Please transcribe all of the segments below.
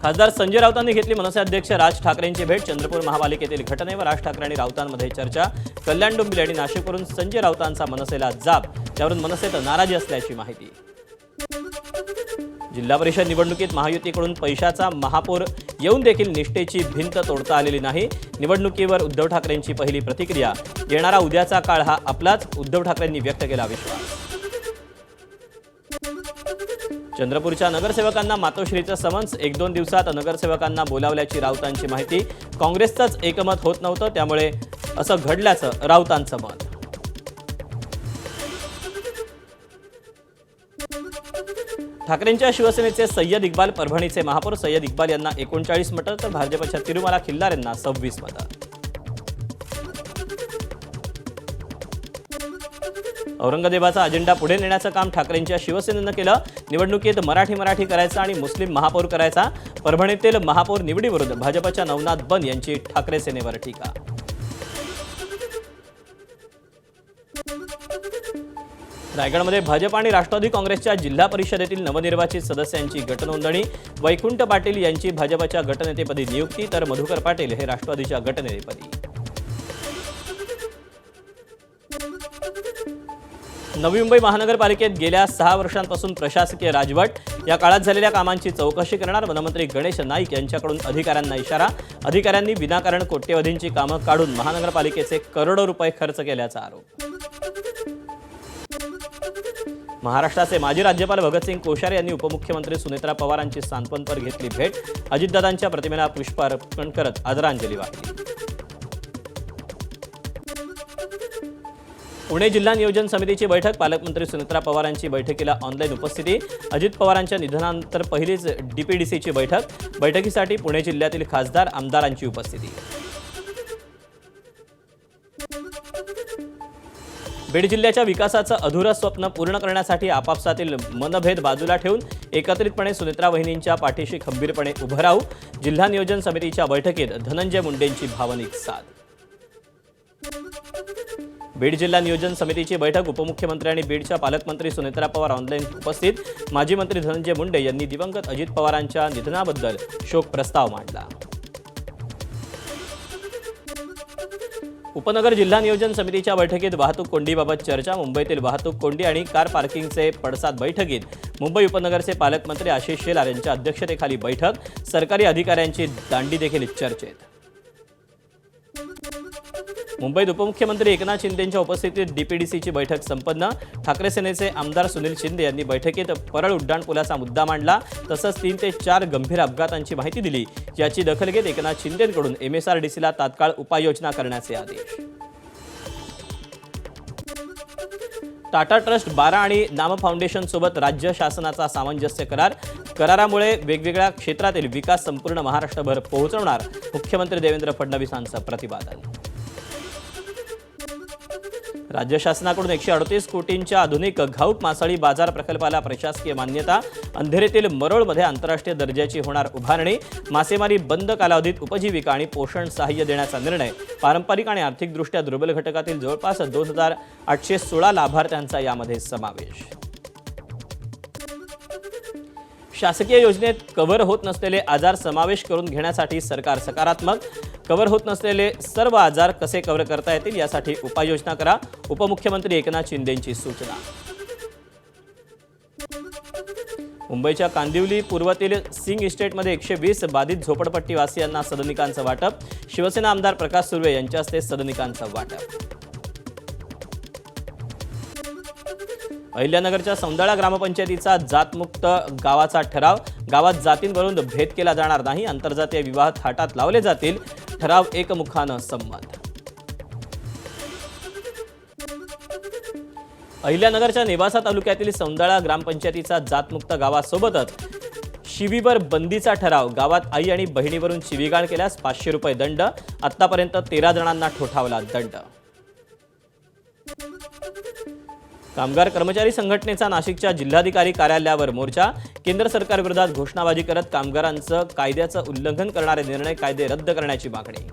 खासदार संजय राऊतांनी घेतली मनसे अध्यक्ष राज ठाकरेंची भेट। चंद्रपूर महापालिकेतील घटनेवर राज ठाकरे आणि राऊतांमध्ये चर्चा। कल्याण डोंबिवली आणि नाशिकवरून संजय राऊतांचा मनसेला जाब, त्यावरून मनसेत नाराजी असल्याची माहिती। जिल्हा परिषद निवडणुकीत महायुतीकडून पैशाचा महापूर येऊन देखील निष्ठेची भिंत तोडता आलेली नाही। निवडणुकीवर उद्धव ठाकरेंची पहिली प्रतिक्रिया। येणारा उद्याचा काळ हा आपलाच, उद्धव ठाकरेंनी व्यक्त केला विश्वास। चंद्रपूरच्या नगरसेवकांना मातोश्रीचं समन्स। 1-2 दिवसात नगरसेवकांना बोलावल्याची राऊतांची माहिती। काँग्रेसचंच एकमत होत नव्हतं, त्यामुळे असं घडल्याचं राऊतांचं मत। ठाकरेंच्या शिवसेनेचे सय्यद इक्बाल परभणीचे महापौर। सय्यद इक्बाल यांना 39 मतं तर भाजपच्या तिरुमाला खिल्लार यांना 26 मतं। औरंगजेबाचा अजेंडा पुढे नेण्याचं काम ठाकरेंच्या शिवसेनेनं केलं। निवडणुकीत मराठी करायचा आणि मुस्लिम महापौर करायचा। परभणीतील महापौर निवडीविरुद्ध भाजपच्या नवनाथ बन यांची ठाकरे सेनेवर टीका। रायगडमध्ये भाजप आणि राष्ट्रवादी काँग्रेसच्या जिल्हा परिषदेतील नवनिर्वाचित सदस्यांची गटनोंदणी। वैकुंठ पाटील यांची भाजपच्या गटनेतेपदी नियुक्ती, तर मधुकर पाटील हे राष्ट्रवादीच्या गटनेतेपदी। नवी मुंबई महानगरपालिकेत गेल्या 6 वर्षांपासून प्रशासकीय राजवट। या काळात झालेल्या कामांची चौकशी करणार। वनमंत्री गणेश नाईक यांच्याकडून अधिकाऱ्यांना इशारा। अधिकाऱ्यांनी विनाकारण कोट्यवधींची कामं काढून महानगरपालिकेचे करोडो रुपये खर्च केल्याचा आरोप। महाराष्ट्राचे माजी राज्यपाल भगतसिंग कोश्यारी यांनी उपमुख्यमंत्री सुनेत्रा पवारांची सांत्वनपर घेतली भेट। अजितदादांच्या प्रतिमेला पुष्पार्पण करत आदरांजली वाहिली। पुणे जिल्हा नियोजन समितीची बैठक। पालकमंत्री सुनेत्रा पवारांची बैठकीला ऑनलाईन उपस्थिती। अजित पवारांच्या निधनानंतर पहिलीच डीपीडीसीची बैठक। बैठकीसाठी पुणे जिल्ह्यातील खासदार आमदारांची उपस्थिती। बीड जिल्ह्याच्या विकासाचं अधुरं स्वप्न पूर्ण करण्यासाठी आपापसातील मनभेद बाजूला ठेवून एकत्रितपणे सुनेत्रा वहिनींच्या पाठीशी खंबीरपणे उभं राहू। जिल्हा नियोजन समितीच्या बैठकीत धनंजय मुंडेंची भावनिक साद। बीड जिल्हा नियोजन समितीची बैठक। उपमुख्यमंत्री आणि बीडच्या पालकमंत्री सुनेत्रा पवार ऑनलाईन उपस्थित। माजी मंत्री धनंजय मुंडे यांनी दिवंगत अजित पवारांच्या निधनाबद्दल शोक प्रस्ताव मांडला। उपनगर जिल्हा नियोजन समितीच्या बैठकीत वाहतूक कोंडीबाबत चर्चा। मुंबईतील वाहतूक कोंडी आणि कार पार्किंगचे पडसाद बैठकीत। मुंबई उपनगरचे पालकमंत्री आशिष शेलार यांच्या अध्यक्षतेखाली बैठक। सरकारी अधिकाऱ्यांची दांडी देखील चर्चेत। मुंबईत उपमुख्यमंत्री एकनाथ शिंदेंच्या उपस्थितीत डीपीडीसीची बैठक संपन्न। ठाकरे सेनेचे आमदार सुनील शिंदे यांनी बैठकीत परळ उड्डाणपुलाचा मुद्दा मांडला, तसंच 3 ते 4 गंभीर अपघातांची माहिती दिली। याची दखल घेत एकनाथ शिंदेंकडून MSRDCला तात्काळ उपाययोजना करण्याचे आदेश। टाटा ट्रस्ट 12 आणि नाम फाउंडेशन सोबत राज्य शासनाचा सामंजस्य करार। करारामुळे वेगवेगळ्या क्षेत्रातील विकास संपूर्ण महाराष्ट्रभर पोहोचवणार, मुख्यमंत्री देवेंद्र फडणवीसांचं प्रतिपादन। राज्य शासनाकडून 138 कोटींच्या आधुनिक घाऊक मासळी बाजार प्रकल्पाला प्रशासकीय मान्यता। अंधेरीतील मरोळमध्ये आंतरराष्ट्रीय दर्जाची होणार उभारणी। मासेमारी बंद कालावधीत उपजीविका आणि पोषण सहाय्य देण्याचा निर्णय। पारंपरिक आणि आर्थिकदृष्ट्या दुर्बल घटकातील जवळपास 2816 लाभार्थ्यांचा यामध्ये समावेश। शासकीय योजनेत कव्हर होत नसलेले आजार समावेश करून घेण्यासाठी सरकार सकारात्मक। कव्हर होत नसलेले सर्व आजार कसे कव्हर करता येतील यासाठी उपाययोजना करा, उपमुख्यमंत्री एकनाथ शिंदेंची सूचना। मुंबईच्या कांदिवली पूर्वतील सिंग इस्टेटमध्ये 120 बाधित झोपडपट्टीवासियांना सदनिकांचं वाटप। शिवसेना आमदार प्रकाश सुर्वे यांच्या हस्ते सदनिकांचं वाटप। अहिल्यानगरच्या सौंदाळा ग्रामपंचायतीचा जातमुक्त गावाचा ठराव। गावात जातींवरून भेद केला जाणार नाही, आंतरजातीय विवाह थाटात लावले जातील, ठराव एकमुखानं संमत। अहिल्यानगरच्या नेवासा तालुक्यातील सौंदाळा ग्रामपंचायतीचा जातमुक्त गावासोबतच शिवीवर बंदीचा ठराव। गावात आई आणि बहिणीवरून शिवीगाळ केल्यास 500 रुपये दंड। आतापर्यंत 13 जणांना ठोठावला दंड। कामगार कर्मचारी संघटनेचा नाशिकच्या जिल्हाधिकारी कार्यालयावर मोर्चा। केंद्र सरकारविरोधात घोषणाबाजी करत कामगारांचं कायद्याचं उल्लंघन करणारे निर्णय कायदे रद्द करण्याची मागणी।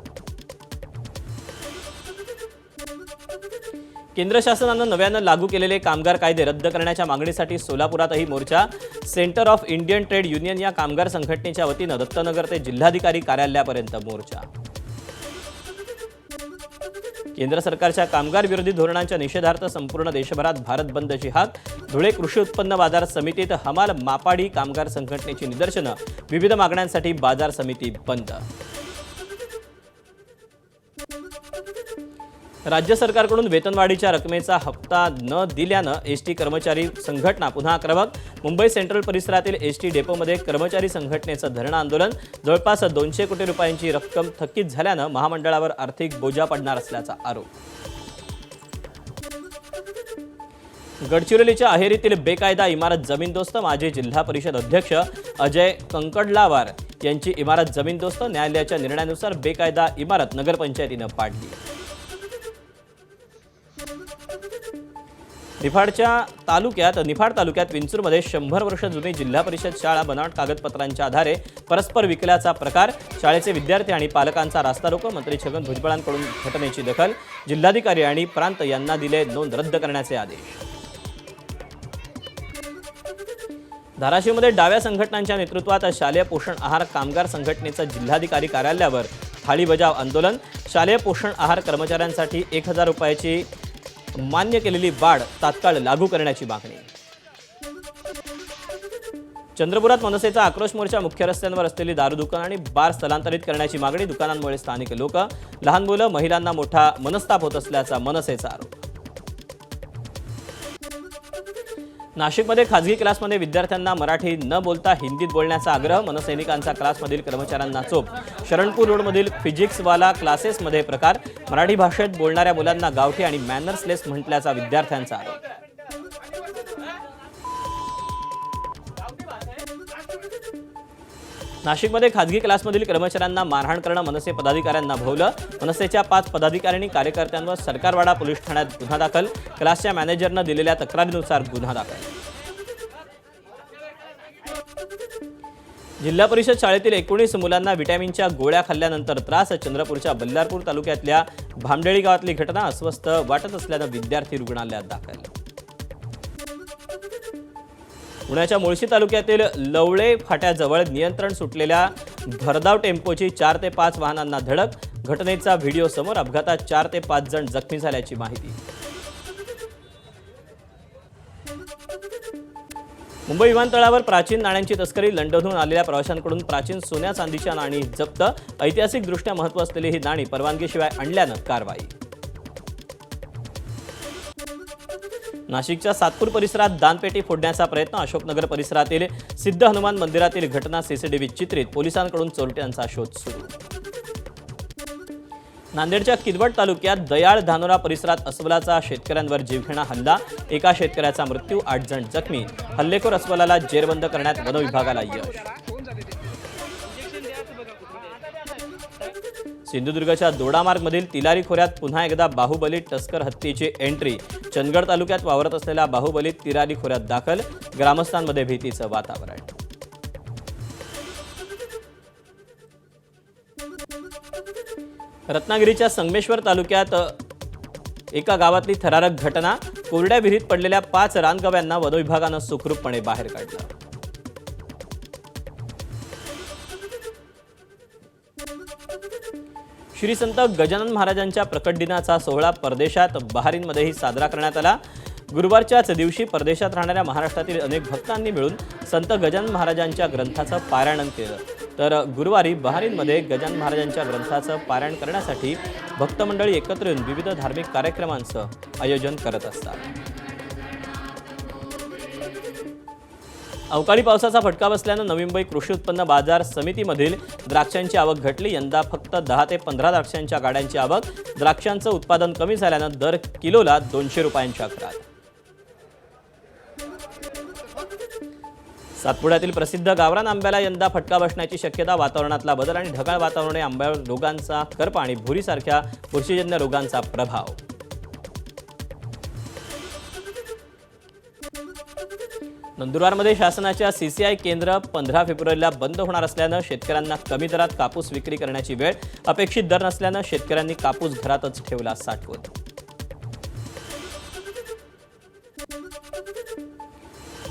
केंद्र शासनानं नव्यानं लागू केलेले कामगार कायदे रद्द करण्याच्या मागणीसाठी सोलापुरातही मोर्चा. Centre of Indian trade union या कामगार संघटनेच्या वतीनं दत्तनगर ते जिल्हाधिकारी कार्यालयापर्यंत मोर्चा. केंद्र सरकारच्या कामगार विरोधी धोरणांच्या निषेधार्थ संपूर्ण देशभरात भारत बंदची हाक. धुळे कृषी उत्पन्न बाजार समितीत हमाल मापाडी कामगार संघटनेची निदर्शनं. विविध मागण्यांसाठी बाजार समिती बंद. राज्य सरकारकडून वेतनवाढीच्या रकमेचा हप्ता न दिल्यानं एसटी कर्मचारी संघटना पुन्हा आक्रमक. मुंबई सेंट्रल परिसरातील एसटी डेपोमध्ये कर्मचारी संघटनेचं धरणं आंदोलन. जवळपास 200 कोटी रुपयांची रक्कम थकीत झाल्यानं महामंडळावर आर्थिक बोजा पडणार असल्याचा आरोप. गडचिरोलीच्या अहेरीतील बेकायदा इमारत जमीनदोस्त. माजी जिल्हा परिषद अध्यक्ष अजय कंकडलावार यांची इमारत जमीनदोस्त. न्यायालयाच्या निर्णयानुसार बेकायदा इमारत नगरपंचायतीनं पाडली. निफाड तालुक्यात विंचूरमध्ये 100 वर्ष जुनी जिल्हा परिषद शाळा बनावट कागदपत्रांच्या आधारे परस्पर विकल्याचा प्रकार. शाळेचे विद्यार्थी आणि पालकांचा रास्ता रोको. मंत्री छगन भुजबळांकडून घटनेची दखल. जिल्हाधिकारी आणि प्रांत यांना दिले नोंद रद्द करण्याचे आदेश. धाराशिवमध्ये डाव्या संघटनांच्या नेतृत्वात शालेय पोषण आहार कामगार संघटनेचं जिल्हाधिकारी कार्यालयावर थाळी बजाव आंदोलन. शालेय पोषण आहार कर्मचाऱ्यांसाठी 1000 रुपयाची मान्य केलेली वाढ तात्काळ लागू करण्याची मागणी. चंद्रपुरात मनसेचा आक्रोश मोर्चा. मुख्य रस्त्यांवर असलेली दारू दुकान आणि बार स्थलांतरित करण्याची मागणी. दुकानांमुळे स्थानिक लोक, लहान मुलं, महिलांना मोठा मनस्ताप होत असल्याचा मनसेचा आरोप. नाशिकमध्ये खासगी क्लासमध्ये विद्यार्थ्यांना मराठी न बोलता हिंदीत बोलण्याचा आग्रह. मनसैनिकांचा क्लासमधील कर्मचाऱ्यांना चोप. शरणपूर रोडमधील फिजिक्सवाला क्लासेसमध्ये प्रकार. मराठी भाषेत बोलणाऱ्या मुलांना गावठी आणि मॅनर्सलेस म्हटल्याचा विद्यार्थ्यांचा आरोप. नाशिकमध्ये खासगी क्लासमधील कर्मचाऱ्यांना मारहाण करणं. मनसे पदाधिकाऱ्यांना भोवलं. मनसेच्या 5 पदाधिकाऱ्यांनी कार्यकर्त्यांवर सरकारवाडा पोलीस ठाण्यात गुन्हा दाखल. क्लासच्या मॅनेजरनं दिलेल्या तक्रारीनुसार गुन्हा दाखल. जिल्हा परिषद शाळेतील 19 मुलांना व्हिटॅमिनच्या गोळ्या खाल्ल्यानंतर त्रास. चंद्रपूरच्या बल्लारपूर तालुक्यातल्या भामडेळी गावातली घटना. अस्वस्थ वाटत असल्यानं विद्यार्थी रुग्णालयात दाखल. पुण्याच्या मुळशी तालुक्यातील लवळे फाट्याजवळ नियंत्रण सुटलेल्या भरधाव टेम्पोची 4 ते 5 वाहनांना धडक. घटनेचा व्हिडिओ समोर. अपघातात 4 ते 5 जण जखमी झाल्याची माहिती. मुंबई विमानतळावर प्राचीन नाण्यांची तस्करी. लंडनहून आलेल्या प्रवाशांकडून प्राचीन सोन्या चांदीच्या नाणी जप्त. ऐतिहासिकदृष्ट्या महत्त्व असलेली ही नाणी परवानगीशिवाय आणल्यानं कारवाई. नाशिकच्या सातपूर परिसरात दानपेटी फोडण्याचा प्रयत्न. अशोकनगर परिसरातील सिद्ध हनुमान मंदिरातील घटना सीसीटीव्हीत चित्रित. पोलिसांकडून चोरट्यांचा शोध सुरू. नांदेडच्या किनवट तालुक्यात दयाळ धानोरा परिसरात अस्वलाचा शेतकऱ्यांवर जीवघेणा हल्ला. एका शेतकऱ्याचा मृत्यू, 8 जण जखमी. हल्लेखोर अस्वलाला जेरबंद करण्यात वनविभागाला यश. सिंधुदुर्गच्या दोडामार्गमधील तिलारी खोऱ्यात पुन्हा एकदा बाहुबली टस्कर हत्तीची एंट्री. चंदगड तालुक्यात वावरत असलेला बाहुबली तिलारी खोऱ्यात दाखल. ग्रामस्थांमध्ये भीतीचं वातावरण. रत्नागिरीच्या संगमेश्वर तालुक्यात एका गावातली थरारक घटना. कोरड्या विहिरीत पडलेल्या 5 रानगव्यांना वनविभागानं सुखरूपपणे बाहेर काढलं. श्री संत गजानन महाराजांच्या प्रकट दिनाचा सोहळा परदेशात बहारीनमध्येही साजरा करण्यात आला. गुरुवारच्याच दिवशी परदेशात राहणाऱ्या महाराष्ट्रातील अनेक भक्तांनी मिळून संत गजानन महाराजांच्या ग्रंथाचं पारायण केलं. तर गुरुवारी बहारीनमध्ये गजानन महाराजांच्या ग्रंथाचं पारायण करण्यासाठी भक्तमंडळी एकत्र येऊन विविध धार्मिक कार्यक्रमांचं आयोजन करत असतात. अवकाळी पावसाचा फटका बसल्यानं नवी मुंबई कृषी उत्पन्न बाजार समितीमधील द्राक्षांची आवक घटली. यंदा फक्त 10 ते 15 द्राक्षांच्या गाड्यांची आवक. द्राक्षांचं उत्पादन कमी झाल्यानं दर किलोला 200 रुपयांच्या घरात. सातपुड्यातील प्रसिद्ध गावरान आंब्याला यंदा फटका बसण्याची शक्यता. वातावरणातला बदल आणि ढगाळ वातावरणामुळे आंब्यावर रोगांचा करपा आणि भुरीसारख्या बुरशीजन्य रोगांचा प्रभाव. नंदुरबारमध्ये शासनाच्या सीसीआय केंद्र 15 फेब्रुवारीला बंद होणार असल्यानं शेतकऱ्यांना कमी दरात कापूस विक्री करण्याची वेळ. अपेक्षित दर नसल्यानं शेतकऱ्यांनी कापूस घरातच ठेवला साठवून.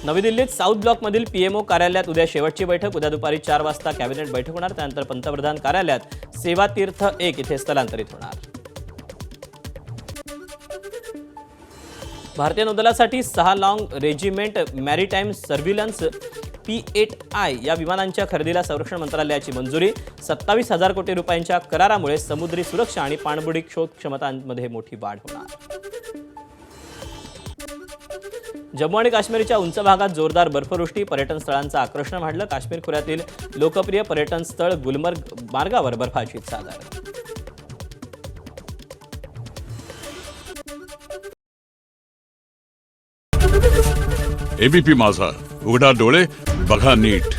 नवी दिल्लीत साऊथ ब्लॉकमधील पीएमओ कार्यालयात उद्या शेवटची बैठक. उद्या दुपारी 4 वाजता कॅबिनेट बैठक होणार. त्यानंतर पंतप्रधान कार्यालयात सेवा तीर्थ 1 इथे स्थलांतरित होणार. भारतीय नौदलासाठी 6 long regiment maritime surveillance P-8I या विमानांच्या खरेदीला संरक्षण मंत्रालयाची मंजुरी. 27,000 कोटी रुपयांच्या करारामुळे समुद्री सुरक्षा आणि पाणबुडी शोध क्षमतांमध्ये मोठी वाढ होणार. जम्मू आणि काश्मीरच्या उंच भागात जोरदार बर्फवृष्टी. पर्यटन स्थळांचं आकर्षण वाढलं. काश्मीर खोऱ्यातील लोकप्रिय पर्यटन स्थळ गुलमर्ग मार्गावर बर्फाची चादर. एबीपी माझा, उघडा डोळे बघा नीट.